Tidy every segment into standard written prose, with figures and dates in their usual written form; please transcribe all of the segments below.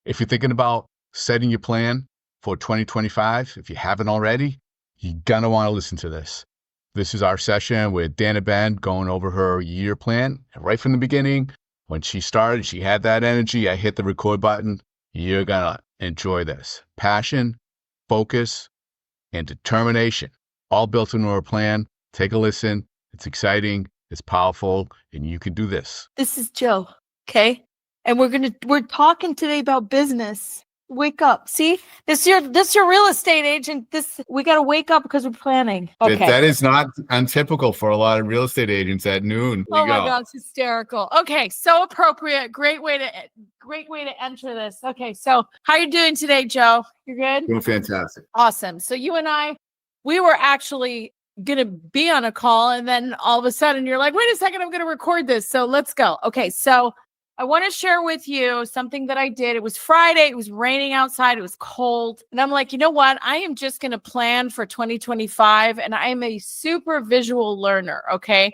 If you're thinking about setting your plan for 2025, if you haven't already, you're going to want to listen to this. This is our session with Dana Ben going over her year plan. And right from the beginning, when she started, she had that energy. I hit the record button. You're going to enjoy this. Passion, focus, and determination, all built into her plan. Take a listen. It's exciting. It's powerful. And you can do this. This is Jill. Okay. And we're talking today about business. Wake up. See, this your real estate agent. We got to wake up because we're planning. Okay. That is not untypical for a lot of real estate agents at noon. Oh my God, it's hysterical. Okay. So appropriate. Great way to enter this. Okay. So how are you doing today, Joe? You're good? Doing fantastic. Awesome. So you and I, we were actually going to be on a call, and then all of a sudden you're like, wait a second, I'm going to record this. So let's go. Okay. So I want to share with you something that I did. It was Friday. It was raining outside. It was cold. And I'm like, you know what? I am just going to plan for 2025. And I'm a super visual learner. Okay.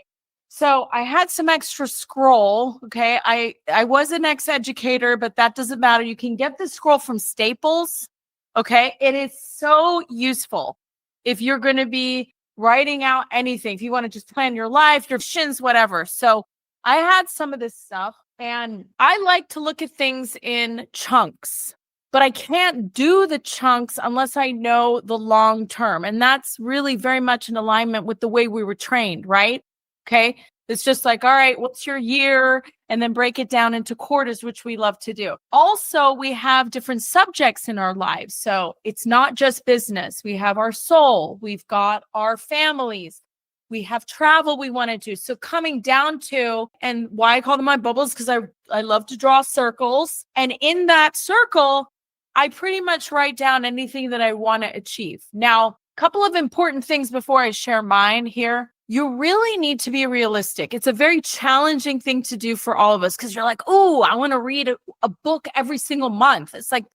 So I had some extra scroll. Okay. I was an ex-educator, but that doesn't matter. You can get this scroll from Staples. Okay. It is so useful if you're going to be writing out anything, if you want to just plan your life, your missions, whatever. So I had some of this stuff. And I like to look at things in chunks, but I can't do the chunks unless I know the long term. And that's really very much in alignment with the way we were trained, right? Okay. It's just like, all right, what's your year? And then break it down into quarters, which we love to do. Also, we have different subjects in our lives. So it's not just business. We have our soul. We've got our families. We have travel we want to do. So coming down to, and why I call them my bubbles, because I love to draw circles. And in that circle, I pretty much write down anything that I want to achieve. Now, a couple of important things before I share mine here. You really need to be realistic. It's a very challenging thing to do for all of us because you're like, oh, I want to read a book every single month. It's like,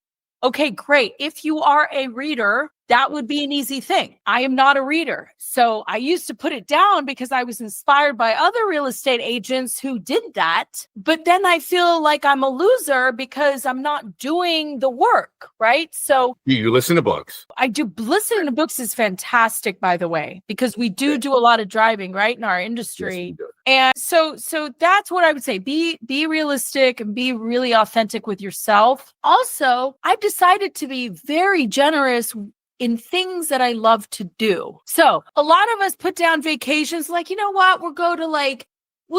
okay, great. If you are a reader, that would be an easy thing. I am not a reader. So I used to put it down because I was inspired by other real estate agents who did that. But then I feel like I'm a loser because I'm not doing the work, right? So you listen to books. I do. Listening to books is fantastic, by the way, because we do a lot of driving, right, in our industry. Yes, and so that's what I would say. Be realistic and be really authentic with yourself. Also, I've decided to be very generous in things that I love to do. So a lot of us put down vacations like, you know what, we'll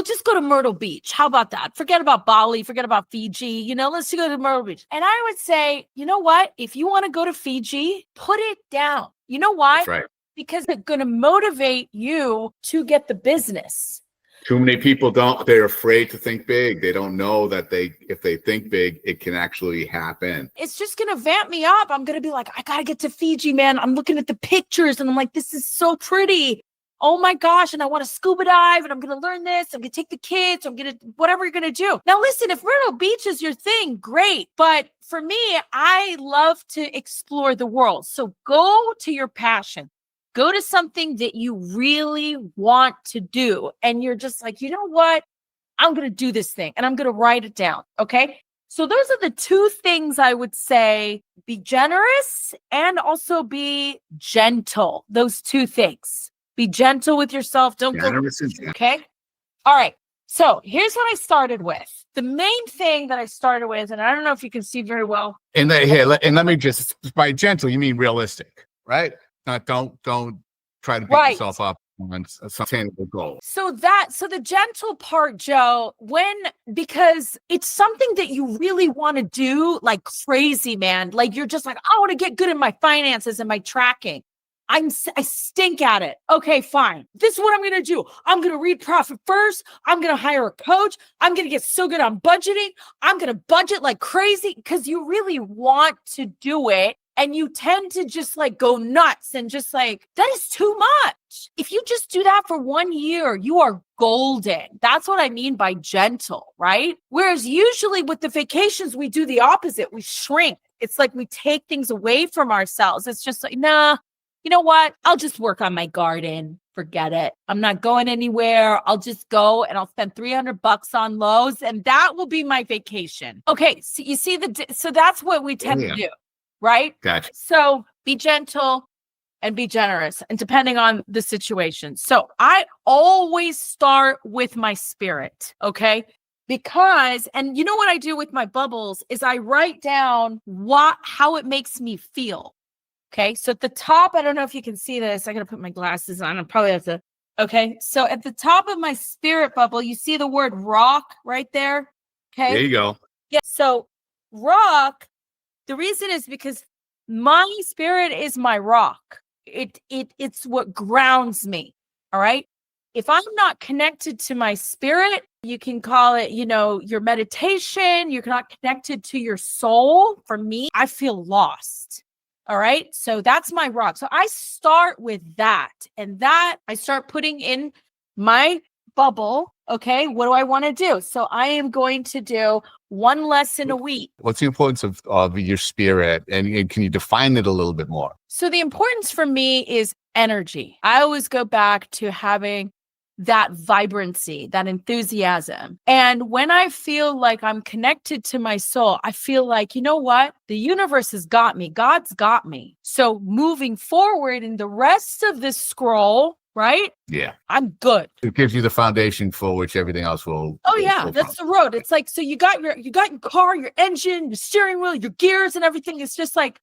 just go to Myrtle Beach. How about that? Forget about Bali, forget about Fiji, let's go to Myrtle Beach. And I would say, you know what, if you want to go to Fiji, put it down. You know why? That's right. Because it's going to motivate you to get the business. Too many people they're afraid to think big. They don't know that if they think big, it can actually happen. It's just going to vamp me up. I'm going to be like, I got to get to Fiji, man. I'm looking at the pictures and I'm like, this is so pretty. Oh my gosh. And I want to scuba dive and I'm going to learn this. I'm going to take the kids. I'm going to, whatever you're going to do. Now, listen, if Myrtle Beach is your thing, great. But for me, I love to explore the world. So go to your passion. Go to something that you really want to do. And you're just like, you know what? I'm going to do this thing and I'm going to write it down. Okay. So those are the two things I would say: be generous and also be gentle. Those two things. Be gentle with yourself. Don't go. Okay. All right. So here's what I started with. The main thing that I started with, and I don't know if you can see very well. And let me just, by gentle, you mean realistic, right? Don't try to beat yourself up on a sustainable goal. So the gentle part, Joe, because it's something that you really want to do like crazy, man. Like you're just like, I want to get good at my finances and my tracking. I stink at it. Okay, fine. This is what I'm going to do. I'm going to read Profit First. I'm going to hire a coach. I'm going to get so good on budgeting. I'm going to budget like crazy because you really want to do it. And you tend to just like go nuts and just like, that is too much. If you just do that for 1 year, you are golden. That's what I mean by gentle, right? Whereas usually with the vacations, we do the opposite. We shrink. It's like we take things away from ourselves. It's just like, nah, you know what? I'll just work on my garden. forget it. I'm not going anywhere. I'll just go and I'll spend $300 on Lowe's and that will be my vacation. Okay. So you see so that's what we tend to do, right? Gotcha. So be gentle and be generous and depending on the situation. So I always start with my spirit. Okay. Because, and you know what I do with my bubbles is I write down how it makes me feel. Okay. So at the top, I don't know if you can see this. I got to put my glasses on. I probably have to. Okay. So at the top of my spirit bubble, you see the word rock right there. Okay. There you go. Yeah. So rock, the reason is because my spirit is my rock. It's what grounds me. All right. If I'm not connected to my spirit, you can call it, your meditation. You're not connected to your soul. For me, I feel lost. All right. So that's my rock. So I start with that and that I start putting in my bubble. Okay. What do I want to do? So I am going to do one lesson a week. What's the importance of your spirit? And can you define it a little bit more? So the importance for me is energy. I always go back to having that vibrancy, that enthusiasm. And when I feel like I'm connected to my soul, I feel like, you know what? The universe has got me. God's got me. So moving forward in the rest of this scroll, right? Yeah. I'm good. It gives you the foundation for which everything else will. Oh yeah, that's the road. It's like, so you got your car, your engine, your steering wheel, your gears and everything. It's just like,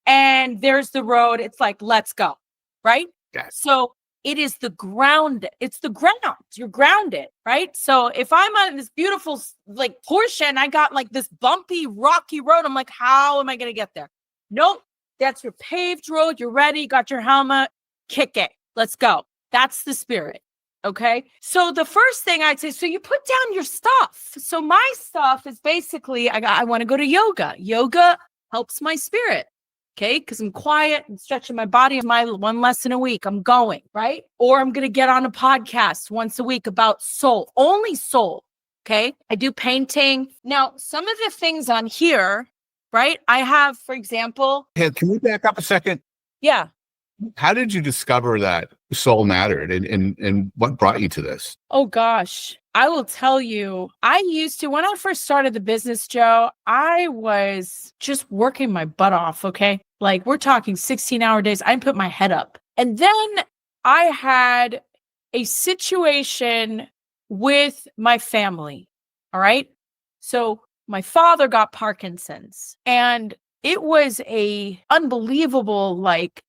and there's the road. It's like, let's go. Right? Got it. So it is the ground. It's the ground. You're grounded, right? So if I'm on this beautiful like portion, I got like this bumpy, rocky road. I'm like, how am I going to get there? Nope. That's your paved road. You're ready. Got your helmet. Kick it. Let's go. That's the spirit. Okay. So the first thing I'd say, so you put down your stuff. So my stuff is basically, I want to go to yoga. Yoga helps my spirit. Okay. Because I'm quiet and stretching my body. My one lesson a week, I'm going, right? Or I'm going to get on a podcast once a week about soul, only soul. Okay. I do painting. Now, some of the things on here, right? I have, for example. Hey, can we back up a second? Yeah. How did you discover that soul mattered and what brought you to this? Oh gosh, I will tell you, I used to, when I first started the business, Joe, I was just working my butt off. Okay. Like we're talking 16-hour days. I put my head up. And then I had a situation with my family. All right. So my father got Parkinson's and it was a unbelievable, like,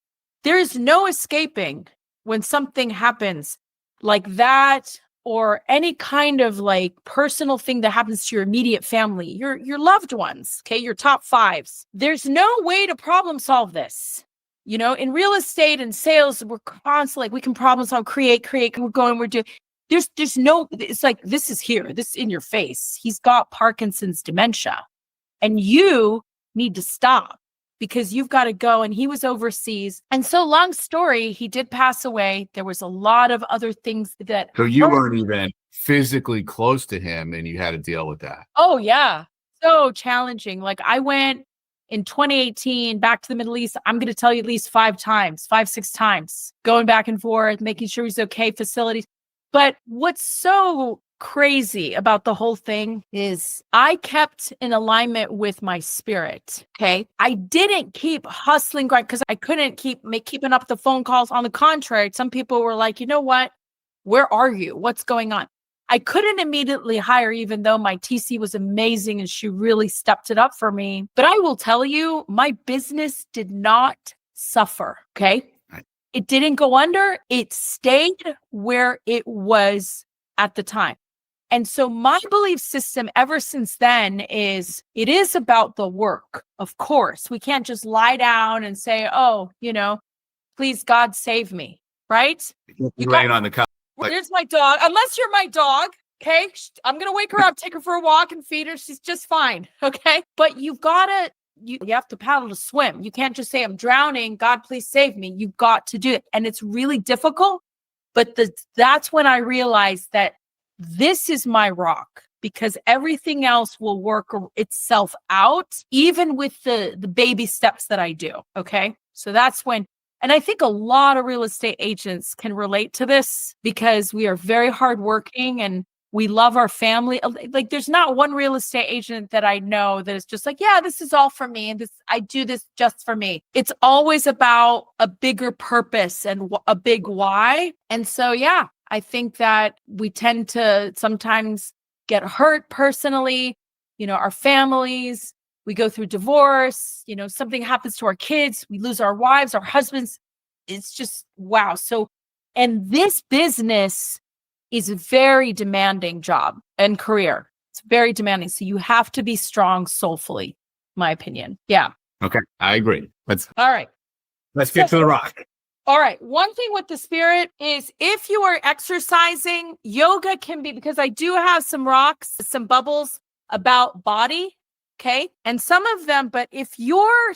there's no escaping when something happens like that or any kind of like personal thing that happens to your immediate family, your loved ones, okay, your top fives. There's no way to problem solve this. In real estate and sales, we're constantly like, we can problem solve, create, we're doing. There's no, it's like, this is here, this is in your face. He's got Parkinson's dementia and you need to stop. Because you've got to go. And he was overseas. And so long story, he did pass away. There was a lot of other things that. So you weren't even physically close to him and you had to deal with that. Oh, yeah. So challenging. Like I went in 2018 back to the Middle East. I'm going to tell you at least 5, 6 times, going back and forth, making sure he's okay, facilities. But what's so crazy about the whole thing is I kept in alignment with my spirit. Okay. I didn't keep hustling, because I couldn't keeping up the phone calls. On the contrary, some people were like, you know what? Where are you? What's going on? I couldn't immediately hire, even though my TC was amazing and she really stepped it up for me. But I will tell you, my business did not suffer. Okay. It didn't go under. It stayed where it was at the time. And so my belief system ever since then is it is about the work. Of course, we can't just lie down and say, oh, please God save me. Right? You're laying on the couch. Well, there's my dog. Unless you're my dog. Okay. I'm going to wake her up, take her for a walk and feed her. She's just fine. Okay. But you have to paddle to swim. You can't just say, I'm drowning. God, please save me. You've got to do it. And it's really difficult. But that's when I realized that this is my rock, because everything else will work itself out, even with the baby steps that I do. Okay. So that's when And I think a lot of real estate agents can relate to this because we are very hardworking and we love our family. Like there's not one real estate agent that I know that is just like, yeah, this is all for me. And I do this just for me. It's always about a bigger purpose and a big why. And so, yeah, I think that we tend to sometimes get hurt personally, our families, we go through divorce, something happens to our kids, we lose our wives, our husbands. It's just, wow. So, and this business is a very demanding job and career. It's very demanding. So you have to be strong soulfully, my opinion. Yeah. Okay. I agree. All right. Let's get to the rock. All right. One thing with the spirit is if you are exercising, yoga can be, because I do have some rocks, some bubbles about body. Okay. And some of them, but if your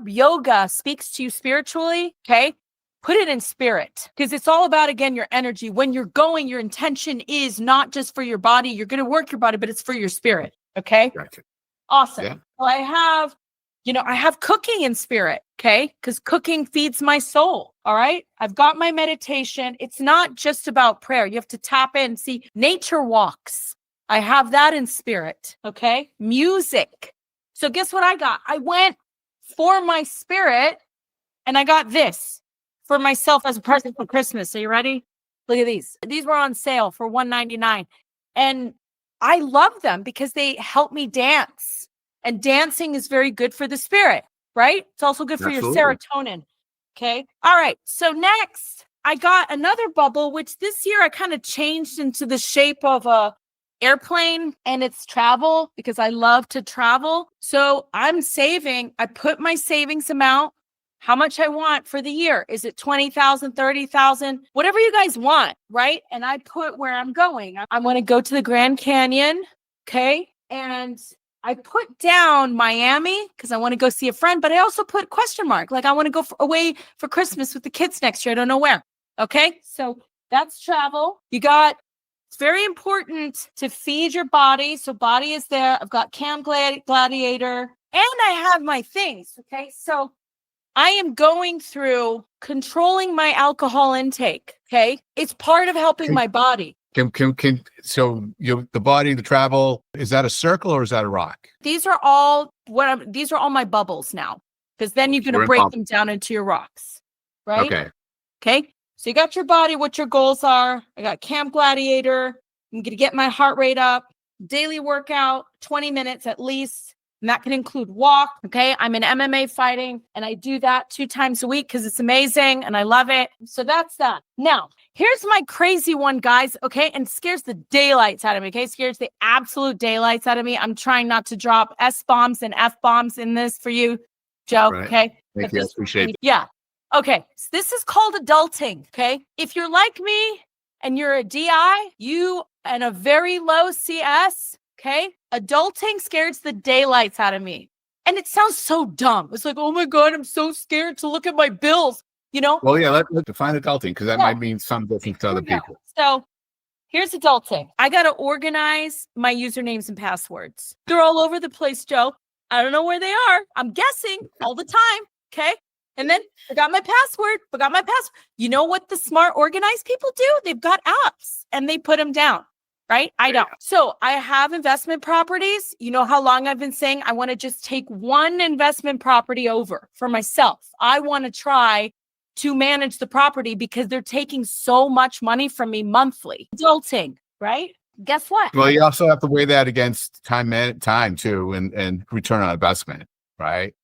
yoga speaks to you spiritually, okay, put it in spirit, because it's all about, again, your energy. When you're going, your intention is not just for your body. You're going to work your body, but it's for your spirit. Okay. Gotcha. Awesome. Yeah. So I have cooking in spirit. Okay. Because cooking feeds my soul. All right. I've got my meditation. It's not just about prayer. You have to tap in. See, nature walks. I have that in spirit. Okay. Music. So guess what I got? I went for my spirit and I got this for myself as a present for Christmas. Are you ready? Look at these. These were on sale for $199. And I love them because they help me dance. And dancing is very good for the spirit, right? It's also good for Absolutely. your serotonin. Okay. All right. So next, I got another bubble, which this year I kind of changed into the shape of a airplane, and it's travel because I love to travel. So I'm saving. I put my savings amount, how much I want for the year. Is it 20,000, 30,000, whatever you guys want, right? And I put where I'm going. I want to go to the Grand Canyon. Okay. And I put down Miami because I want to go see a friend, but I also put question mark. Like I want to go away for Christmas with the kids next year. I don't know where. Okay. So that's travel. It's very important to feed your body. So body is there. I've got Camp Gladiator and I have my things. Okay. So I am going through controlling my alcohol intake. Okay. It's part of helping my body. So the body, the travel, is that a circle or is that a rock? These are all my bubbles now, because then you're going to break them down into your rocks. Right. Okay. So you got your body, what your goals are. I got Camp Gladiator. I'm going to get my heart rate up, daily workout, 20 minutes at least. And that can include walk. Okay. I'm in MMA fighting and I do that 2 times a week because it's amazing and I love it. So that's that. Now, here's my crazy one, guys. Okay. And scares the daylights out of me. Okay. Scares the absolute daylights out of me. I'm trying not to drop S-bombs and F-bombs in this for you, Joe. Right. Okay. Thank you. I appreciate it. Yeah. Okay, so this is called adulting, okay? If you're like me and you're a DI, you and a very low CS, okay? Adulting scares the daylights out of me. And it sounds so dumb. It's like, oh my God, I'm so scared to look at my bills, Well, yeah, let's define adulting because that might mean something different to other people. So here's adulting. I got to organize my usernames and passwords. They're all over the place, Joe. I don't know where they are. I'm guessing all the time, okay? And then I got my password. You know what the smart organized people do? They've got apps and they put them down, right? I don't. So I have investment properties. You know how long I've been saying I want to just take one investment property over for myself. I want to try to manage the property because they're taking so much money from me monthly. Adulting, right? Guess what? Well, you also have to weigh that against time too, and return on investment, right?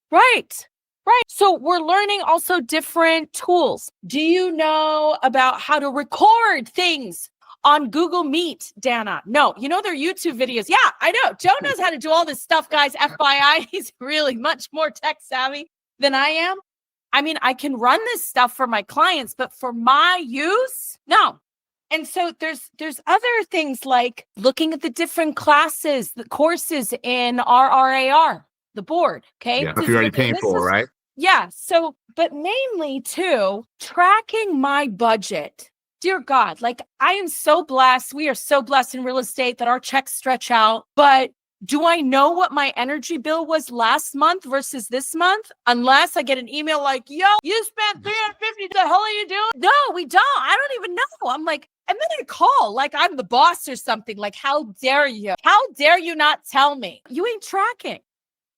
Right. Right. So we're learning also different tools. Do you know about how to record things on Google Meet, Dana? No, you know their YouTube videos. Yeah, I know. Joe knows how to do all this stuff, guys. FYI, he's really much more tech savvy than I am. I mean, I can run this stuff for my clients, but for my use, no. And so there's other things like looking at the different classes, the courses in RRAR, the board. Okay. Yeah, if you're already paying for it, right? Yeah. So, but mainly too, tracking my budget. Dear God, like I am so blessed. We are so blessed in real estate that our checks stretch out. But Do I know what my energy bill was last month versus this month? Unless I get an email like, yo, you spent 350. The hell are you doing? No, we don't. I don't even know. I'm like, and then I call like I'm the boss or something. Like, how dare you? How dare you not tell me? You ain't tracking,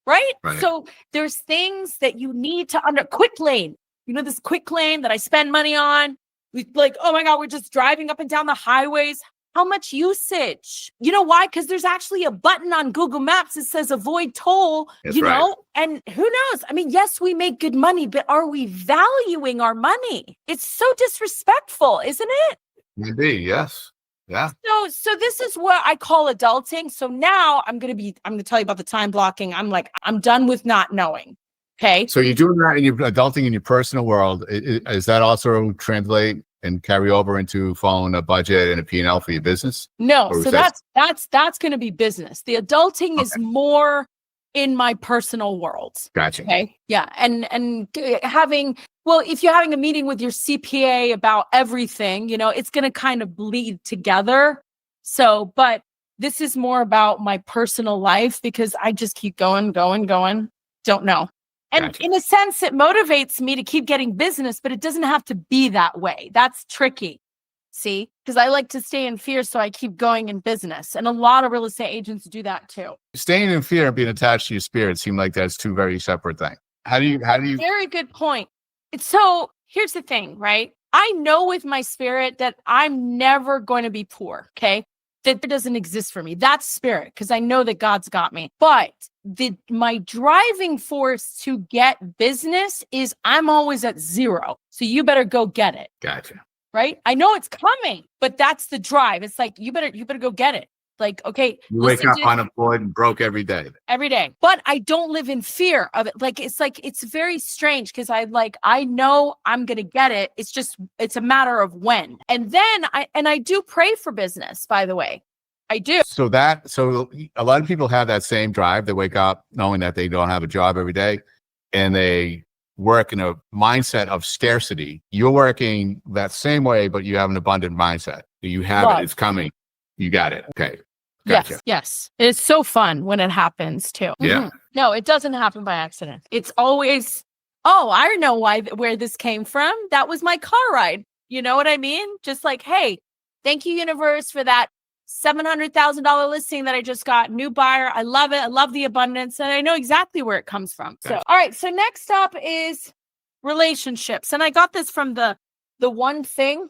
right? So there's things that you need to quick lane. You know, this quick lane that I spend money on. We like, oh my God, we're just driving up and down the highways. How much usage? You know why? Because there's actually a button on Google Maps that says avoid toll, That's right. know, and who knows? I mean, yes, we make good money, but are we valuing our money? It's so disrespectful, isn't it? Maybe, yes. Yeah. So this is what I call adulting. So now I'm going to tell you about the time blocking. I'm done with not knowing. Okay. So you're doing that in your adulting in your personal world. Is that also translate and carry over into following a budget and a P&L for your business? No. So that's going to be business. The adulting is more in my personal world. Gotcha. Okay. Yeah. And if you're having a meeting with your CPA about everything, you know, it's going to kind of bleed together. So, but this is more about my personal life because I just keep going. Don't know. And Gotcha. In a sense, it motivates me to keep getting business, but it doesn't have to be that way. That's tricky. See, because I like to stay in fear. So I keep going in business. And a lot of real estate agents do that too. Staying in fear and being attached to your spirit seem like that's two very separate things. How do you? Very good point. So here's the thing, right? I know with my spirit that I'm never going to be poor. Okay. That doesn't exist for me. That's spirit because I know that God's got me. But my driving force to get business is I'm always at zero. So you better go get it. Gotcha. Right? I know it's coming, but that's the drive. It's like you better go get it. Like, okay, you wake up unemployed and broke every day. But I don't live in fear of it. It's very strange because I know I'm going to get it. It's a matter of when. And then I do pray for business, by the way. I do. So a lot of people have that same drive. They wake up knowing that they don't have a job every day and they work in a mindset of scarcity. You're working that same way, but you have an abundant mindset. You have it. It's coming. You got it. Okay. Gotcha. Yes. It's so fun when it happens too. Yeah. Mm-hmm. No, it doesn't happen by accident. It's always, I know where this came from. That was my car ride. You know what I mean? Just like, hey, thank you, universe, for that $700,000 listing that I just got. New buyer. I love it. I love the abundance. And I know exactly where it comes from. Gotcha. So, all right. So next up is relationships. And I got this from the one thing.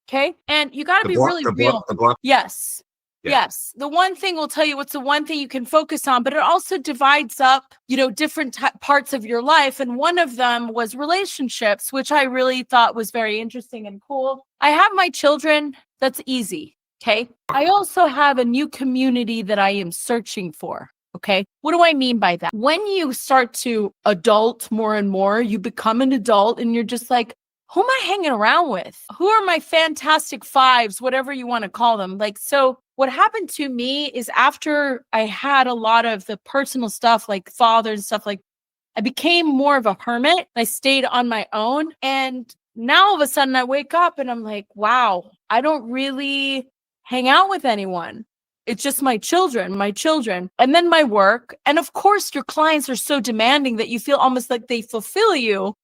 Okay. And you got to be really real. Yes. Yeah. Yes. The one thing will tell you what's the one thing you can focus on, but it also divides up, different parts of your life. And one of them was relationships, which I really thought was very interesting and cool. I have my children. That's easy. Okay. I also have a new community that I am searching for. Okay. What do I mean by that? When you start to adult more and more, you become an adult and you're just like, who am I hanging around with? Who are my fantastic fives, whatever you want to call them? So what happened to me is after I had a lot of the personal stuff, like father and stuff, I became more of a hermit. I stayed on my own. And now all of a sudden I wake up and I'm like, wow, I don't really hang out with anyone. It's just my children, and then my work. And of course, your clients are so demanding that you feel almost like they fulfill you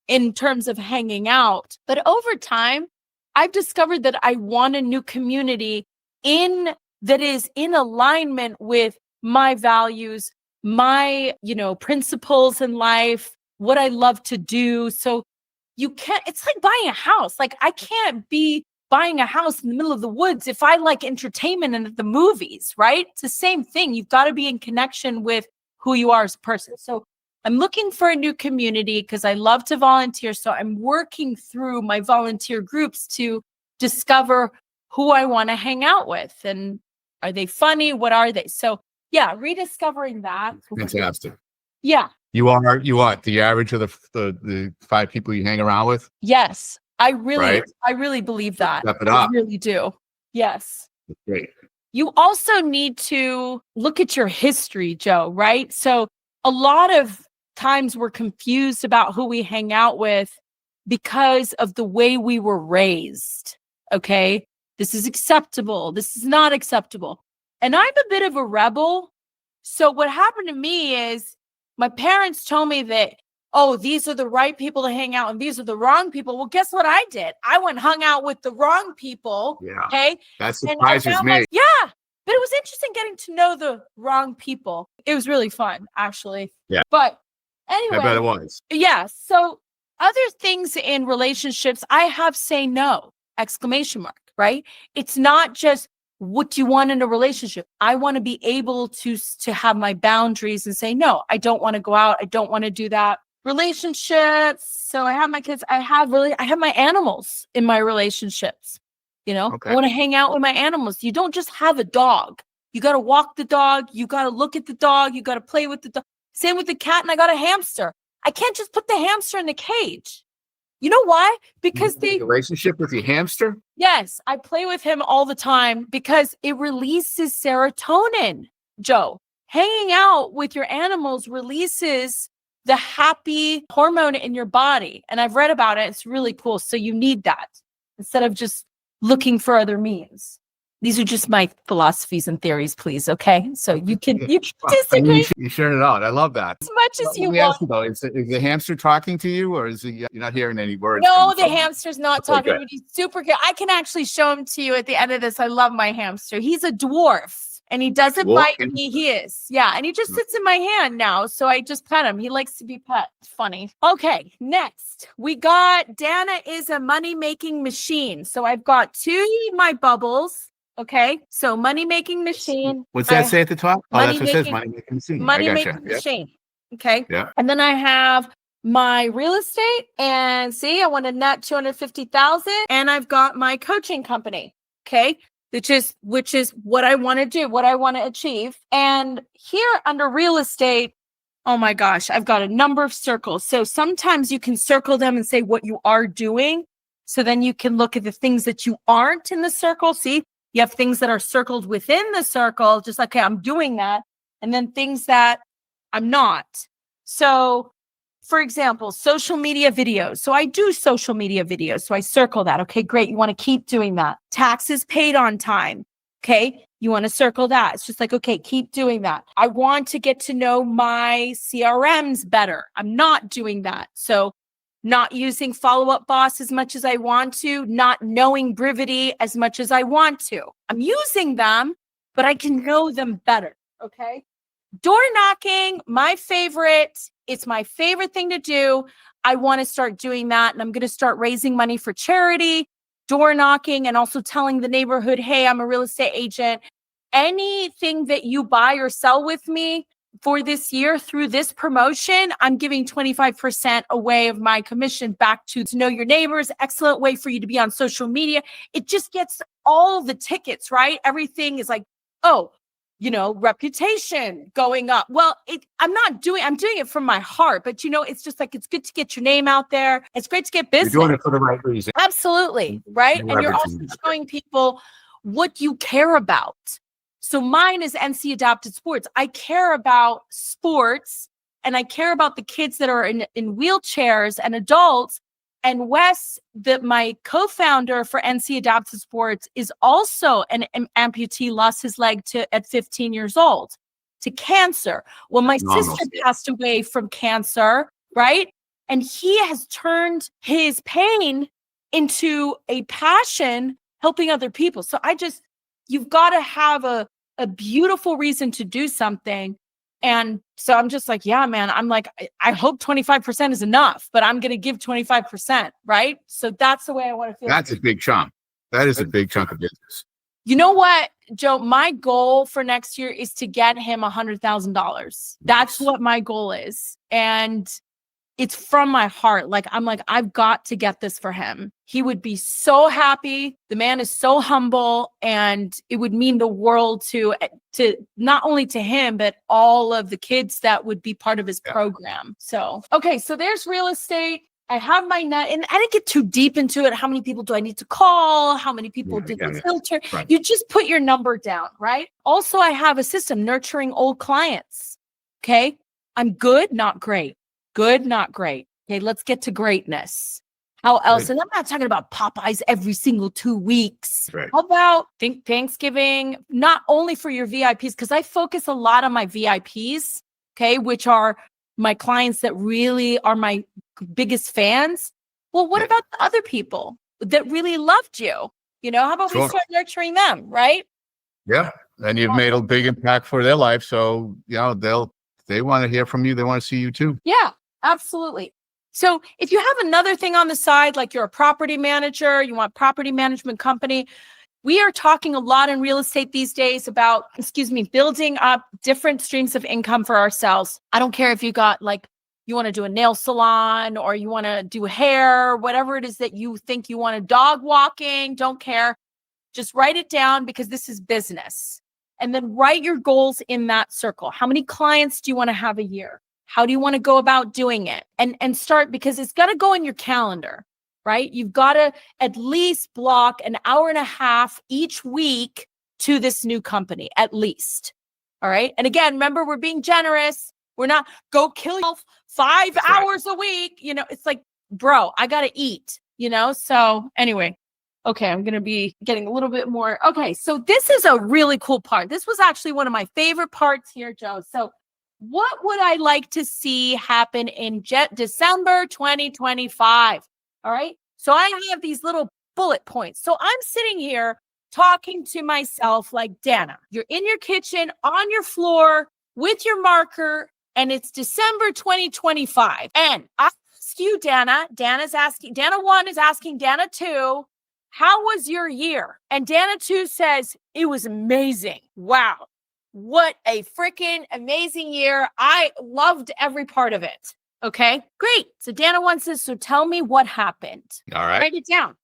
in terms of hanging out. But over time, I've discovered that I want a new community that is in alignment with my values, my, principles in life, what I love to do. So it's like buying a house. Like I can't be buying a house in the middle of the woods if I like entertainment and the movies, right? It's the same thing. You've got to be in connection with who you are as a person. So I'm looking for a new community because I love to volunteer. So I'm working through my volunteer groups to discover who I want to hang out with. And are they funny? What are they? So yeah, rediscovering that. Fantastic. Yeah. You are the average of the 5 people you hang around with? Yes. I really believe that. Step it up. I really do. Yes. That's great. You also need to look at your history, Joe, right? So a lot of times we're confused about who we hang out with because of the way we were raised. Okay. This is acceptable. This is not acceptable. And I'm a bit of a rebel. So what happened to me is my parents told me that, oh, these are the right people to hang out and these are the wrong people. Well, guess what I did? I went and hung out with the wrong people. Yeah. Okay. That And I surprises found me. yeah. But it was interesting getting to know the wrong people. It was really fun, actually. Yeah. But I bet anyway, it was. yeah. So other things in relationships, I have say no, exclamation mark, right? It's not just what do you want in a relationship? I want to be able to have my boundaries and say, no, I don't want to go out. I don't want to do that. Relationships. So I have my kids. I have my animals in my relationships. You know, Okay. I want to hang out with my animals. You don't just have a dog. You got to walk the dog. You got to look at the dog. You got to play with the dog. Same with the cat. And I got a hamster. I can't just put the hamster in the cage. You know why? Because You have a relationship with your hamster? yes, I play with him all the time because it releases serotonin, Joe. Hanging out with your animals releases the happy hormone in your body. And I've read about it. It's really cool. So you need that instead of just looking for other means. These are just my philosophies and theories, please. Okay. So you can disagree You shared it out. I love that. as much as you Let me ask want. you though, is the hamster talking to you, or is he, you're not hearing any words? No, coming the from him? hamster's not Okay, talking, good. but he's super cute. I can actually show him to you at the end of this. I love my hamster. He's a dwarf and he doesn't Dwarf bite me. He is. Yeah. And he just sits in my hand now. So I just pet him. He likes to be pet. It's funny. Okay. Next, we got Dana is a money-making machine. So I've got my bubbles. Okay. So money-making machine. What's that say at the top? Oh, that's what it says. Money-making- Money making machine. I Money-making gotcha. Yeah. machine. Okay. Yeah. And then I have my real estate and see, I want a net 250,000 and I've got my coaching company. Okay. Which is what I want to do, what I want to achieve. And here under real estate, oh my gosh, I've got a number of circles. So sometimes you can circle them and say what you are doing. So then you can look at the things that you aren't in the circle. See, you have things that are circled within the circle, just like, okay, I'm doing that. And then things that I'm not. So for example, social media videos. So I do social media videos. So I circle that. Okay, great. You want to keep doing that. Taxes paid on time. Okay. You want to circle that. It's just like, okay, keep doing that. I want to get to know my CRMs better. I'm not doing that. So not using follow-up boss as much as I want to, not knowing Brivity as much as I want to. I'm using them, but I can know them better. Okay. Door knocking, my favorite. It's my favorite thing to do. I want to start doing that. And I'm going to start raising money for charity, door knocking, and also telling the neighborhood, hey, I'm a real estate agent. Anything that you buy or sell with me for this year through this promotion, I'm giving 25% away of my commission back to know your neighbors. Excellent way for you to be on social media. It just gets all the tickets, right? Everything is like, oh, reputation going up. Well, I'm doing it from my heart, but it's just like, it's good to get your name out there. It's great to get business. You're doing it for the right reason. Absolutely. Right. And you're also showing people what you care about. So mine is NC adapted sports. I care about sports and I care about the kids that are in wheelchairs and adults. And Wes, my co-founder for NC Adapted Sports, is also an amputee, lost his leg at 15 years old to cancer. Well, my sister passed away from cancer, right? And he has turned his pain into a passion, helping other people. So you've got to have a beautiful reason to do something. And so I'm just like, yeah, man, I'm like, I hope 25% is enough, but I'm going to give 25%. Right. So that's the way I want to feel. That's a big chunk. That is a big chunk of business. You know what, Joe, my goal for next year is to get him $100,000. That's what my goal is. And it's from my heart. I'm like, I've got to get this for him. He would be so happy. The man is so humble, and it would mean the world to not only to him, but all of the kids that would be part of his program. So, okay. So there's real estate. I have my net, and I didn't get too deep into it. How many people do I need to call? How many people did the filter? Right. You just put your number down, right? Also, I have a system nurturing old clients. Okay. I'm good, not great. Good, not great. Okay, let's get to greatness. How else? Right. And I'm not talking about Popeyes every single 2 weeks. Right. How about Thanksgiving, not only for your VIPs, because I focus a lot on my VIPs, okay, which are my clients that really are my biggest fans. Well, what Yeah. about the other people that really loved you? How about we Sure. start nurturing them, right? Yeah. And you've made a big impact for their life. So, they want to hear from you. They want to see you too. Yeah, absolutely. So if you have another thing on the side, like you're a property manager, you want property management company, we are talking a lot in real estate these days about, building up different streams of income for ourselves. I don't care if you got you want to do a nail salon or you want to do hair, whatever it is that you think you want to, dog walking, don't care. Just write it down because this is business. And then write your goals in that circle. How many clients do you want to have a year? How do you want to go about doing it? And start, because it's got to go in your calendar, right? You've got to at least block an hour and a half each week to this new company, at least. All right. And again, remember, we're being generous. We're not go kill yourself 5 hours a week. It's like, bro, I got to eat, So anyway. Okay, I'm going to be getting a little bit more. Okay, so this is a really cool part. This was actually one of my favorite parts here, Joe. So what would I like to see happen in December 2025? All right, so I have these little bullet points. So I'm sitting here talking to myself like, Dana, you're in your kitchen, on your floor with your marker, and it's December 2025. And I ask you, Dana, Dana 1 is asking Dana 2, how was your year? And Dana 2 says, it was amazing. Wow. What a freaking amazing year. I loved every part of it. Okay, great. So Dana 1 says, so tell me what happened. All right. Write it down.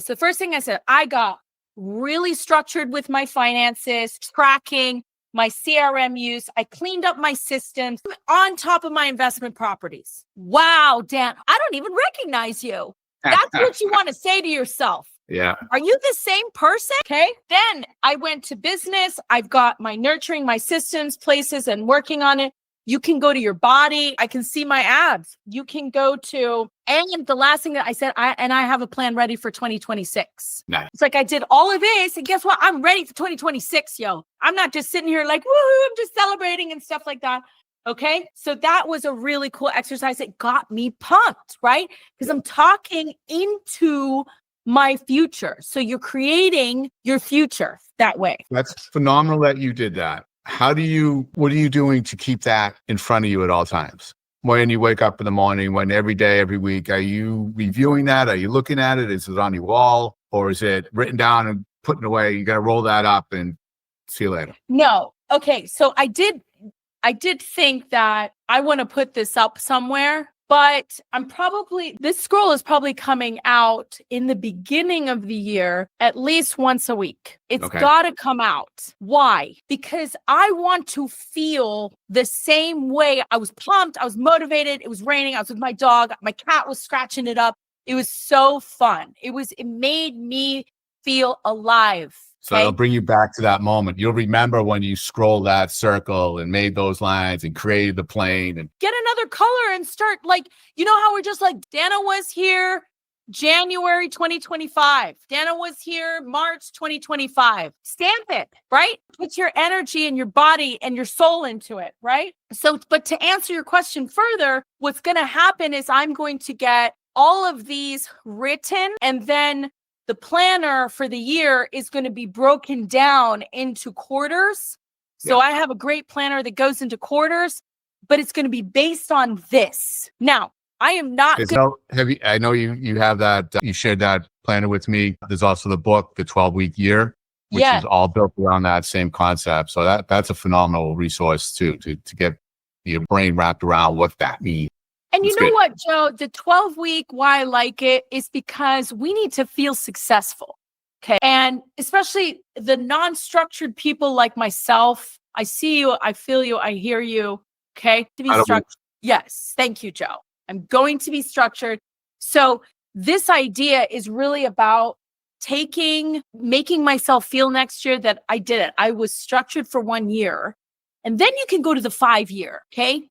So first thing I said, I got really structured with my finances, tracking my CRM use. I cleaned up my systems on top of my investment properties. Wow, Dan, I don't even recognize you. That's what you want to say to yourself. Yeah. Are you the same person? Okay. Then I went to business. I've got my nurturing, my systems, places, and working on it. You can go to your body. I can see my abs. You can go to, and the last thing that I said, I have a plan ready for 2026. Nice. It's like I did all of this, and guess what? I'm ready for 2026, yo. I'm not just sitting here like, woohoo, I'm just celebrating and stuff like that. Okay. So that was a really cool exercise. It got me pumped, right? Because I'm talking into my future. So you're creating your future that way. That's phenomenal that you did that. What are you doing to keep that in front of you at all times? When you wake up in the morning, when every day, every week, are you reviewing that? Are you looking at it? Is it on your wall, or is it written down and put it away? You got to roll that up and see you later. No. Okay. So I did think that I want to put this up somewhere, but this scroll is probably coming out in the beginning of the year, at least once a week. It's got to come out. Why? Because I want to feel the same way. I was pumped. I was motivated. It was raining. I was with my dog. My cat was scratching it up. It was so fun. It made me feel alive. So it'll bring you back to that moment. You'll remember when you scrolled that circle and made those lines and created the plane and get another color and start how we're just like, Dana was here January 2025. Dana was here March 2025. Stamp it, right? Put your energy and your body and your soul into it, right? So, but to answer your question further, what's going to happen is I'm going to get all of these written, and then the planner for the year is going to be broken down into quarters. So I have a great planner that goes into quarters, but it's going to be based on this. Now, I am not. I know you have that. You shared that planner with me. There's also the book, The 12-Week Year, which is all built around that same concept. So that's a phenomenal resource too, to get your brain wrapped around what that means. And you know what, Joe, the 12-week, why I like it is because we need to feel successful. Okay. And especially the non-structured people like myself, I see you, I feel you, I hear you. Okay. To be structured. Yes. Thank you, Joe. I'm going to be structured. So this idea is really about making myself feel next year that I did it. I was structured for 1 year. And then you can go to the 5 year. Okay.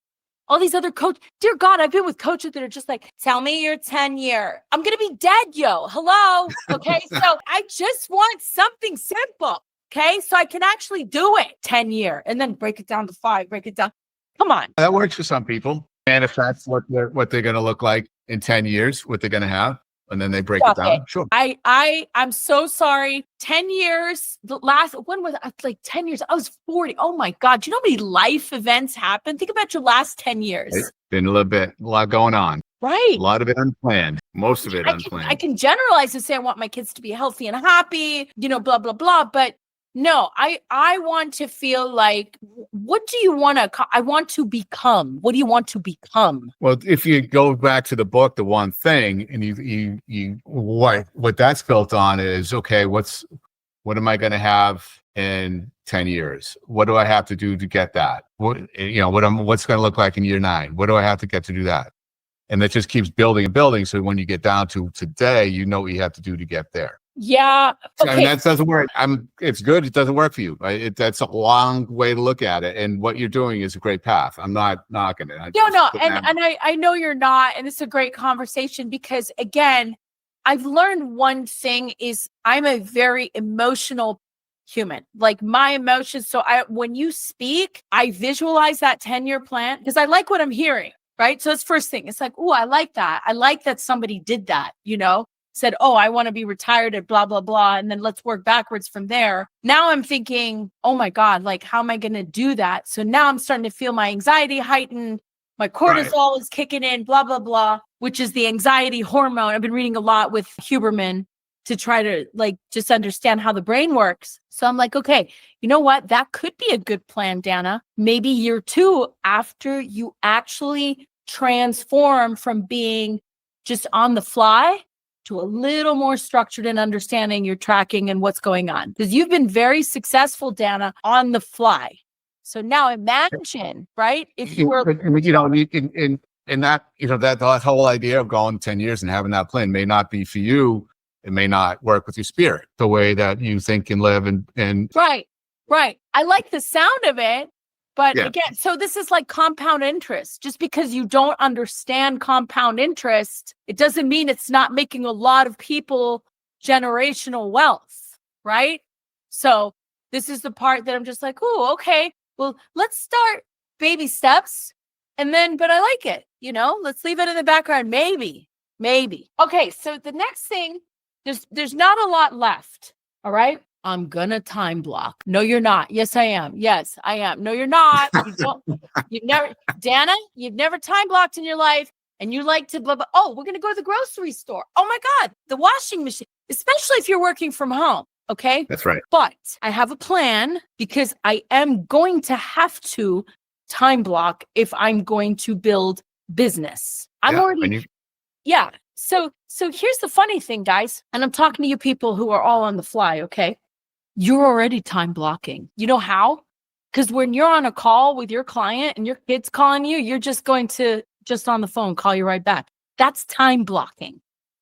all these other dear God, I've been with coaches that are just like, tell me your 10-year. I'm going to be dead, yo. Hello. Okay. So I just want something simple. Okay. So I can actually do it 10-year and then break it down to 5, break it down. Come on. That works for some people. And if that's what they're going to look like in 10 years, what they're going to have, and then they break it down. Sure. I'm so sorry. 10 years, when was I, like 10 years? I was 40. Oh my God. Do you know how many life events happen? Think about your last 10 years. It's been a lot going on. Right. A lot of it unplanned. Most of it unplanned. I can generalize and say, I want my kids to be healthy and happy, blah, blah, blah. But no, I want to feel like, what do you want to, I want to become? What do you want to become? Well, if you go back to the book, The One Thing, and you what that's built on is, okay, what am I going to have in 10 years? What do I have to do to get that? What's going to look like in year 9? What do I have to get to do that? And that just keeps building and building. So when you get down to today, you know what you have to do to get there. Yeah. Okay. I mean, that doesn't work. It's good. It doesn't work for you. That's a long way to look at it. And what you're doing is a great path. I'm not knocking it. No. And I know you're not. And it's a great conversation because, again, I've learned one thing is I'm a very emotional human. Like my emotions. So when you speak, I visualize that 10-year plan because I like what I'm hearing. Right. So that's first thing. It's like, oh, I like that. I like that somebody did that, said, oh, I want to be retired at blah, blah, blah. And then let's work backwards from there. Now I'm thinking, oh my God, like, how am I going to do that? So now I'm starting to feel my anxiety heightened. My cortisol is kicking in, blah, blah, blah, which is the anxiety hormone. I've been reading a lot with Huberman to try to just understand how the brain works. So I'm like, okay, you know what? That could be a good plan, Dana. Maybe year 2 after you actually transform from being just on the fly to a little more structured and understanding your tracking and what's going on. Because you've been very successful, Dana, on the fly. So now imagine, right? If you were, in that whole idea of going 10 years and having that plan may not be for you. It may not work with your spirit, the way that you think and live and Right. I like the sound of it. But again, so this is like compound interest. Just because you don't understand compound interest, it doesn't mean it's not making a lot of people generational wealth, right? So this is the part that I'm just like, oh, okay, well, let's start baby steps. And then, but I like it, let's leave it in the background. Maybe. Okay, so the next thing, there's not a lot left, all right? I'm gonna time block. No, you're not. Yes, I am. Yes, I am. No, you're not. Dana, you've never time blocked in your life. And you like to blah, blah. Oh, we're gonna go to the grocery store. Oh my God, the washing machine, especially if you're working from home. Okay. That's right. But I have a plan because I am going to have to time block if I'm going to build business. Yeah. So here's the funny thing, guys. And I'm talking to you people who are all on the fly. Okay. You're already time blocking. You know how? Because when you're on a call with your client and your kid's calling you, you're just going to just on the phone, call you right back. That's time blocking.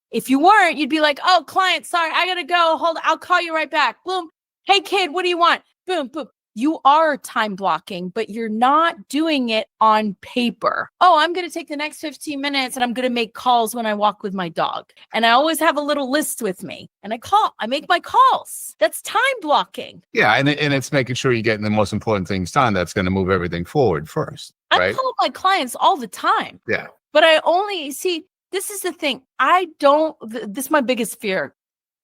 If you weren't, you'd be like, oh, client, sorry, I got to go. Hold on, I'll call you right back. Boom. Hey, kid, what do you want? Boom, boom. You are time blocking, but you're not doing it on paper. Oh, I'm going to take the next 15 minutes and I'm going to make calls when I walk with my dog. And I always have a little list with me and I make my calls. That's time blocking. Yeah. And it's making sure you're getting the most important things done. That's going to move everything forward first. Right? I call my clients all the time. Yeah. But this is the thing. This is my biggest fear.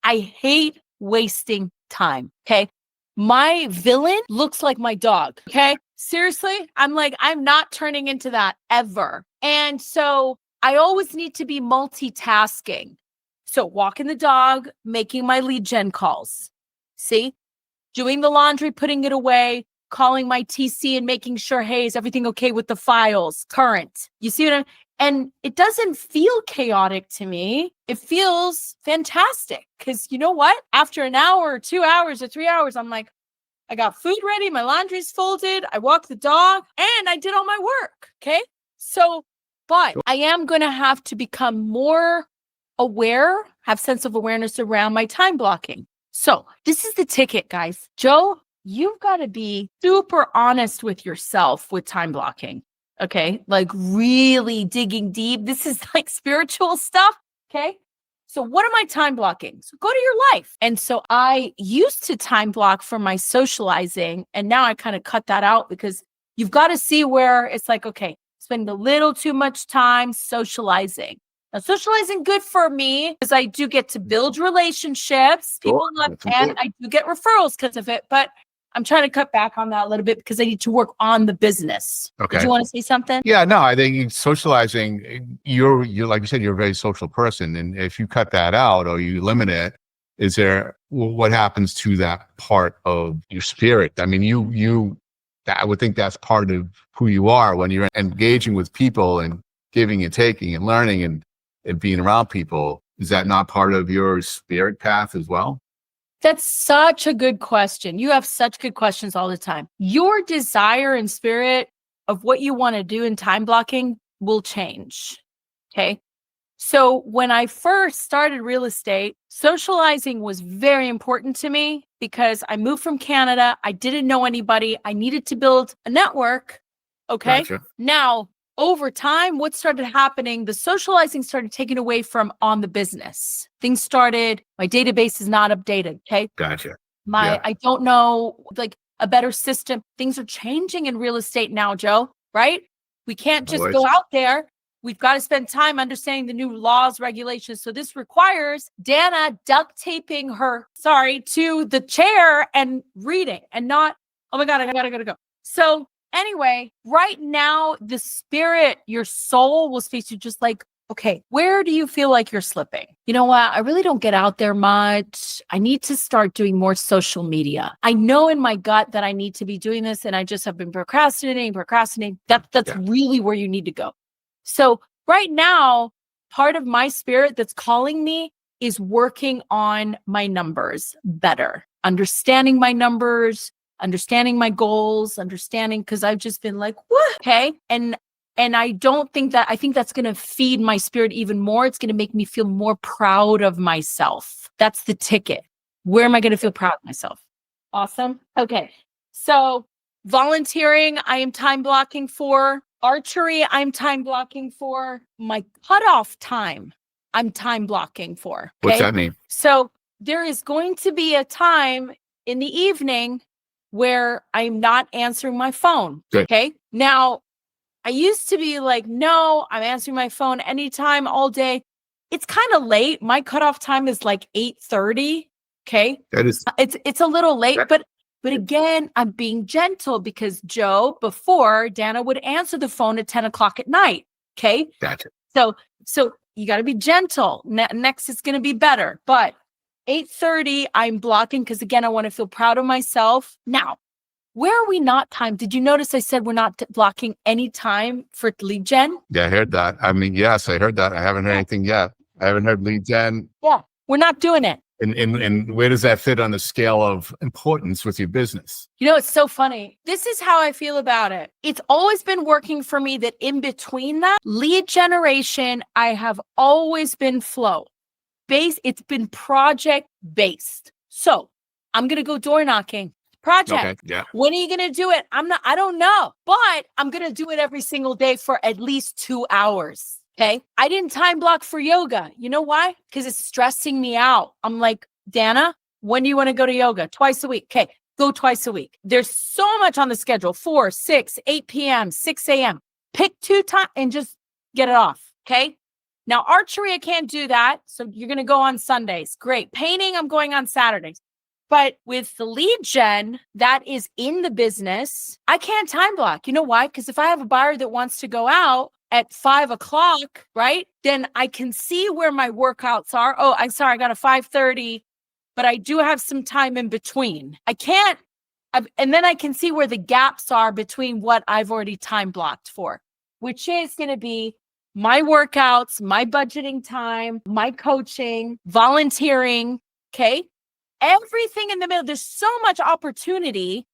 I hate wasting time. Okay. My villain looks like my dog. Okay. Seriously. I'm not turning into that ever. And so I always need to be multitasking. So walking the dog, making my lead gen calls. See, doing the laundry, putting it away, calling my TC and making sure, hey, is everything okay with the files? Current. You see what I'm, and it doesn't feel chaotic to me. It feels fantastic. Because you know what? After an hour or 2 hours or 3 hours, I'm like, I got food ready. My laundry's folded. I walked the dog and I did all my work. Okay. So, but I am going to have to become more aware, have sense of awareness around my time blocking. So this is the ticket, guys. Joe, you've got to be super honest with yourself with time blocking. Okay. Like really digging deep. This is like spiritual stuff. Okay. So what am I time blocking? So go to your life. And so I used to time block for my socializing. And now I kind of cut that out because you've got to see where it's like, okay, spend a little too much time socializing. Now, socializing good for me because I do get to build relationships. Sure, People love, that's and important. I do get referrals because of it. But I'm trying to cut back on that a little bit because I need to work on the business. Did Okay. you want to say something? Yeah, no, I think socializing, you're like you said, you're a very social person. And if you cut that out or you limit it, what happens to that part of your spirit? I mean, I would think that's part of who you are when you're engaging with people and giving and taking and learning and being around people. Is that not part of your spirit path as well? That's such a good question. You have such good questions all the time. Your desire and spirit of what you want to do in time blocking will change. Okay. So when I first started real estate, socializing was very important to me because I moved from Canada. I didn't know anybody. I needed to build a network. Okay. Gotcha. Now, over time, what started happening, the socializing started taking away from on the business. Things started, my database is not updated. Okay. Gotcha. I don't know, like a better system. Things are changing in real estate now, Joe, right? We can't just go out there. We've got to spend time understanding the new laws, regulations. So this requires Dana duct taping to the chair and reading and not, oh my God, I gotta go. So anyway, right now, the spirit, your soul will speak to you just like, okay, where do you feel like you're slipping? You know what? I really don't get out there much. I need to start doing more social media. I know in my gut that I need to be doing this and I just have been procrastinating. That's really where you need to go. So right now, part of my spirit that's calling me is working on my numbers better, understanding my numbers, understanding my goals, because I've just been like, what? Okay. And I don't think I think that's going to feed my spirit even more. It's going to make me feel more proud of myself. That's the ticket. Where am I going to feel proud of myself? Awesome. Okay. So volunteering, I am time blocking for. Archery, I'm time blocking for. My cutoff time, I'm time blocking for. Okay? What's that mean? So there is going to be a time in the evening where I'm not answering my phone. Good. Okay. Now, I used to be like, no, I'm answering my phone anytime, all day. It's kind of late. My cutoff time is like 8:30. Okay. That is. It's a little late, but again, I'm being gentle because Joe, before Dana would answer the phone at 10 o'clock at night. Okay. Gotcha. So you got to be gentle. Next, it's going to be better. But 8:30, I'm blocking because again, I want to feel proud of myself. Now, where are we not time? Did you notice I said we're not blocking any time for lead gen? Yeah, I heard that. I mean, yes, I heard that. I haven't heard anything yet. I haven't heard lead gen. Yeah, we're not doing it. And where does that fit on the scale of importance with your business? You know, it's so funny. This is how I feel about it. It's always been working for me that in between that lead generation, I have always been flow based. It's been project based. So I'm going to go door knocking. Project. Okay, yeah. When are you going to do it? I don't know, but I'm going to do it every single day for at least 2 hours. Okay. I didn't time block for yoga. You know why? Because it's stressing me out. I'm like, Dana, when do you want to go to yoga? Twice a week. Okay. Go twice a week. There's so much on the schedule. 4, 6, 8 p.m., 6 a.m. Pick 2 times and just get it off. Okay. Now, archery, I can't do that. So you're going to go on Sundays. Great. Painting, I'm going on Saturdays. But with the lead gen that is in the business, I can't time block. You know why? Because if I have a buyer that wants to go out at 5 o'clock, right, then I can see where my workouts are. Oh, I'm sorry, I got a 5:30, but I do have some time in between. And then I can see where the gaps are between what I've already time blocked for, which is going to be my workouts, my budgeting time, my coaching, volunteering. Okay. Everything in the middle. There's so much opportunity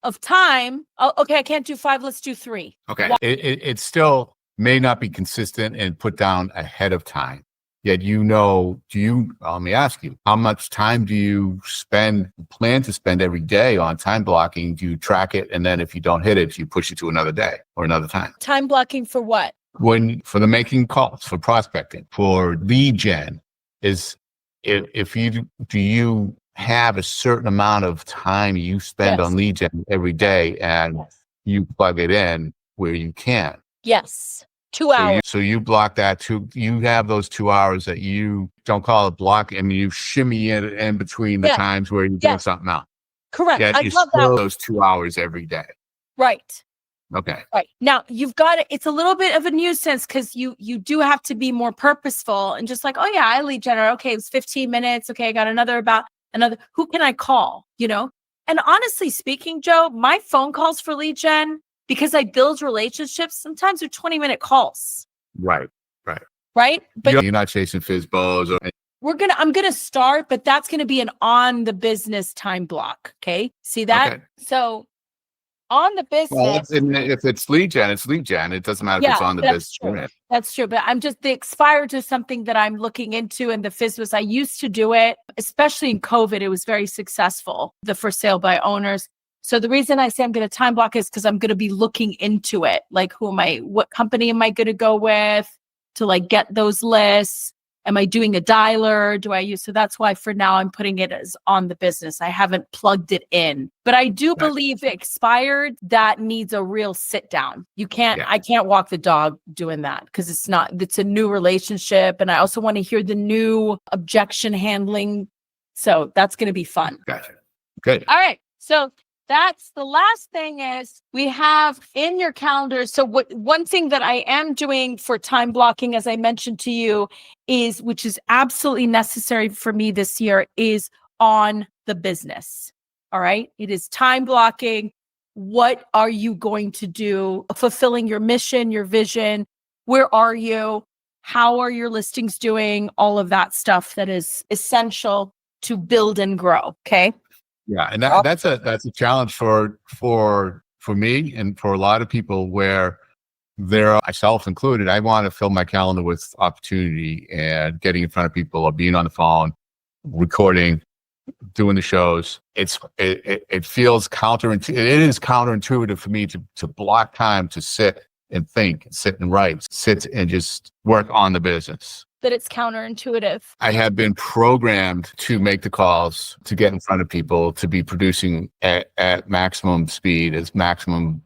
of time. Oh, okay, I can't do 5. Let's do 3. Okay. It still may not be consistent and put down ahead of time. Yet, let me ask you, how much time do you plan to spend every day on time blocking? Do you track it? And then if you don't hit it, you push it to another day or another time? Time blocking for what? For the making calls, for prospecting, for lead gen, do you have a certain amount of time you spend on lead gen every day, and you plug it in where you can? Yes. 2 hours. So you block that you have those 2 hours that you don't call it block. I mean, you shimmy it in between the times where you're doing something else. Correct. Yet I you love still that. those 2 hours every day. Right. Okay. Right. Now you've got it. It's a little bit of a nuisance because you do have to be more purposeful and just like, oh yeah, I lead generate. Okay, it was 15 minutes. Okay, I got another, who can I call? And honestly speaking, Joe, my phone calls for lead gen, because I build relationships, sometimes they're 20-minute calls. Right. Right. But you're not chasing Fizbos I'm gonna start, but that's gonna be an on the business time block. Okay. See that? Okay. So on the business. Well, if it's lead gen, it's lead gen. It doesn't matter if it's on the business. True. That's true. But the expired is something that I'm looking into. And the FISBOs, I used to do it, especially in COVID. It was very successful, the for sale by owners. So the reason I say I'm going to time block is because I'm going to be looking into it. Like, what company am I going to go with to like get those lists? Am I doing a dialer? So that's why for now I'm putting it as on the business. I haven't plugged it in, but I do believe expired, that needs a real sit down. I can't walk the dog doing that because it's a new relationship. And I also want to hear the new objection handling. So that's going to be fun. Gotcha. Good. All right. So that's the last thing is we have in your calendar. So one thing that I am doing for time blocking, as I mentioned to you, which is absolutely necessary for me this year, is on the business. All right. It is time blocking. What are you going to do? Fulfilling your mission, your vision. Where are you? How are your listings doing? All of that stuff that is essential to build and grow. Okay. Yeah, and that's a challenge for me and for a lot of people where myself included. I want to fill my calendar with opportunity and getting in front of people or being on the phone, recording, doing the shows. It feels counterintuitive. It is counterintuitive for me to block time to sit and think, sit and write, sit and just work on the business. That it's counterintuitive. I have been programmed to make the calls, to get in front of people, to be producing at maximum speed, as maximum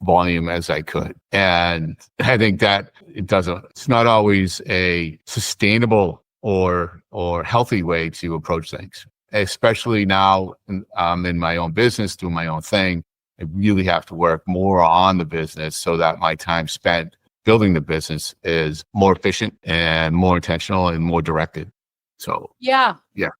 volume as I could. And I think that it's not always a sustainable or healthy way to approach things, especially now I'm in my own business, doing my own thing. I really have to work more on the business so that my time spent building the business is more efficient and more intentional and more directed. So, yeah.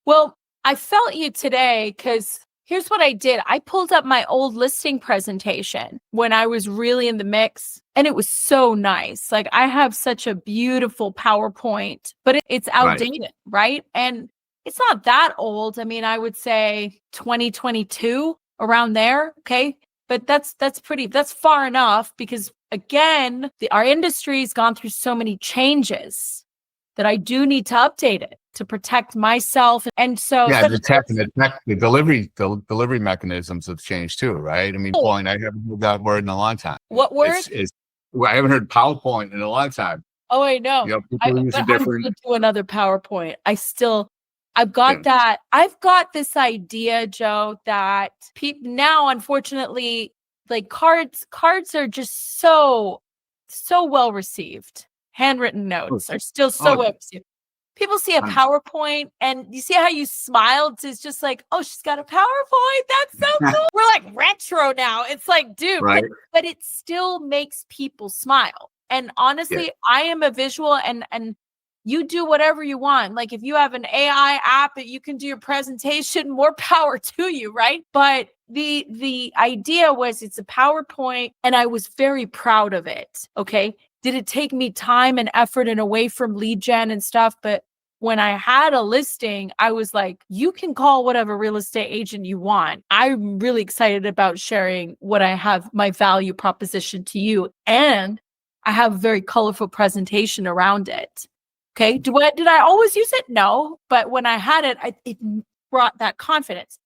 Well, I felt you today because here's what I did. I pulled up my old listing presentation when I was really in the mix, and it was so nice. Like, I have such a beautiful PowerPoint, but it's outdated, right? And it's not that old. I mean, I would say 2022, around there. Okay. But that's far enough because again, our industry's gone through so many changes that I do need to update it to protect myself. And so the delivery mechanisms have changed too, right? I mean, point, I haven't heard that word in a long time. What word? I haven't heard PowerPoint in a long time. Oh, I know. People use a different. I'm do another PowerPoint. I've got that. I've got this idea, Joe, that people now, unfortunately, like cards are just so well received. Handwritten notes are still so well received. People see a PowerPoint and you see how you smiled. It's just like, oh, she's got a PowerPoint. That's so cool. We're like retro now. It's like, dude, but it still makes people smile. And honestly, I am a visual and you do whatever you want. Like if you have an AI app that you can do your presentation, more power to you, right? But the idea was it's a PowerPoint and I was very proud of it. Okay. Did it take me time and effort and away from lead gen and stuff? But when I had a listing, I was like, you can call whatever real estate agent you want. I'm really excited about sharing what I have, my value proposition to you. And I have a very colorful presentation around it. Okay. Did I always use it? No. But when I had it, it brought that confidence.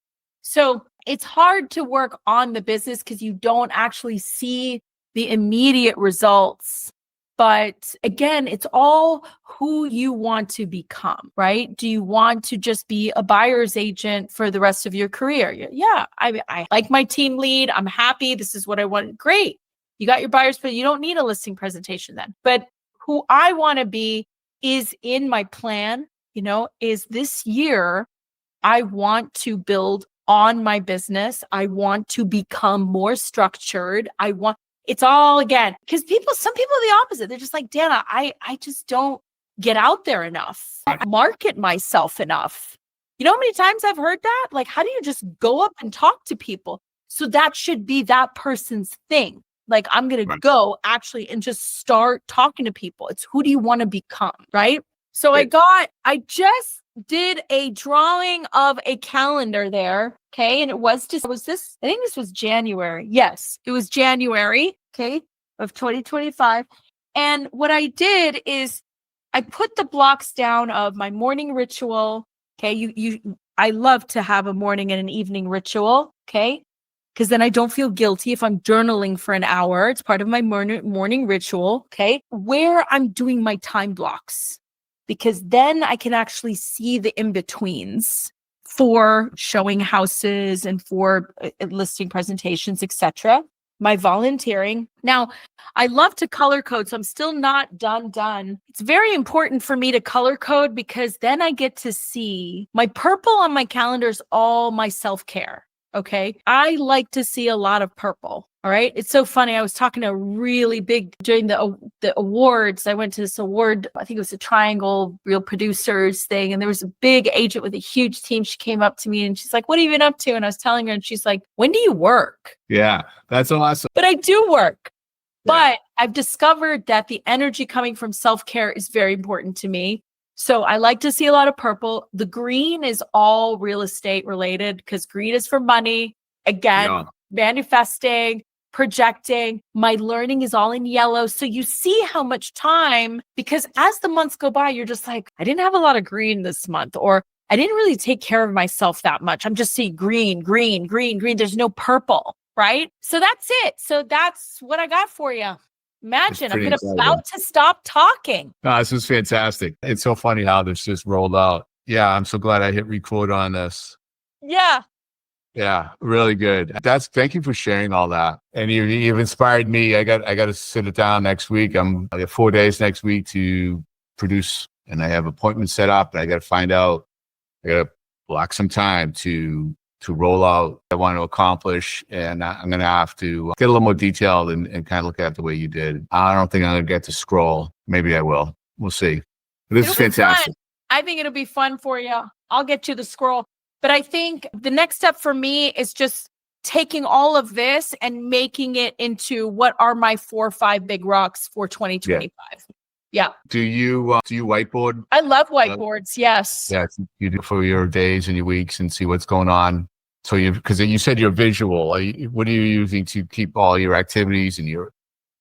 So it's hard to work on the business because you don't actually see the immediate results. But again, it's all who you want to become, right? Do you want to just be a buyer's agent for the rest of your career? Yeah, I like my team lead. I'm happy. This is what I want. Great. You got your buyers, but you don't need a listing presentation then. But who I want to be is in my plan, is this year, I want to build on my business. I want to become more structured. It's all again, because some people are the opposite. They're just like, Dana, I just don't get out there enough, market myself enough. You know how many times I've heard that? Like, how do you just go up and talk to people? So that should be that person's thing. Like, I'm going to go actually and just start talking to people. It's who do you want to become, right? So I just did a drawing of a calendar there. Okay. And I think this was January. Yes, it was January. Okay. Of 2025. And what I did is I put the blocks down of my morning ritual. Okay. I love to have a morning and an evening ritual. Okay. Because then I don't feel guilty if I'm journaling for an hour. It's part of my morning ritual. Okay. Where I'm doing my time blocks. Because then I can actually see the in-betweens for showing houses and for listing presentations, etc. My volunteering. Now, I love to color code, so I'm still not done. It's very important for me to color code because then I get to see my purple on my calendar is all my self-care. Okay. I like to see a lot of purple. All right. It's so funny. I was talking to a really big during the awards. I went to this award. I think it was a Triangle Real Producers thing. And there was a big agent with a huge team. She came up to me and she's like, what have you been up to? And I was telling her and she's like, when do you work? Yeah, that's awesome. But I do work. Yeah. But I've discovered that the energy coming from self-care is very important to me. So I like to see a lot of purple. The green is all real estate related because green is for money. Again, manifesting, projecting. My learning is all in yellow. So you see how much time, because as the months go by, you're just like, I didn't have a lot of green this month, or I didn't really take care of myself that much. I'm just seeing green. There's no purple, right? So that's it. So that's what I got for you. Imagine I'm about to stop talking. No, this is fantastic. It's so funny how this just rolled out. Yeah, I'm so glad I hit record on this. Yeah. Yeah, really good. Thank you for sharing all that. And you've inspired me. I got to sit it down next week. I have 4 days next week to produce, and I have appointments set up. And I got to find out. I got to block some time to roll out what I want to accomplish. And I'm going to have to get a little more detailed and kind of look at it the way you did. I don't think I'm going to get to scroll. Maybe I will. We'll see. But this is fantastic. I think it'll be fun for you. I'll get you the scroll. But I think the next step for me is just taking all of this and making it into what are my 4 or 5 big rocks for 2025. Yeah. Do you whiteboard? I love whiteboards. Yes. Yeah, you do for your days and your weeks and see what's going on. So because you said you're visual. What are you using to keep all your activities and your?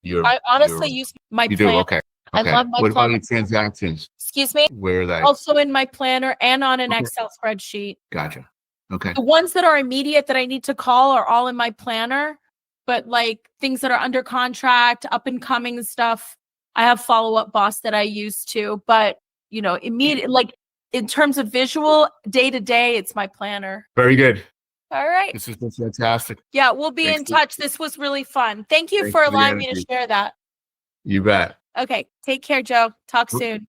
I honestly use my You planner. do? Okay. I love my What about planner. your transactions? Excuse me? Where are they? Also in my planner and on an Excel spreadsheet. Gotcha. Okay. The ones that are immediate that I need to call are all in my planner, but like things that are under contract, up and coming stuff, I have Follow-Up Boss that I use too. But immediate, like in terms of visual, day to day, it's my planner. Very good. All right. This has been fantastic. Yeah, we'll be in touch. This was really fun. Thank you for allowing me to share that. You bet. Okay. Take care, Joe. Talk soon.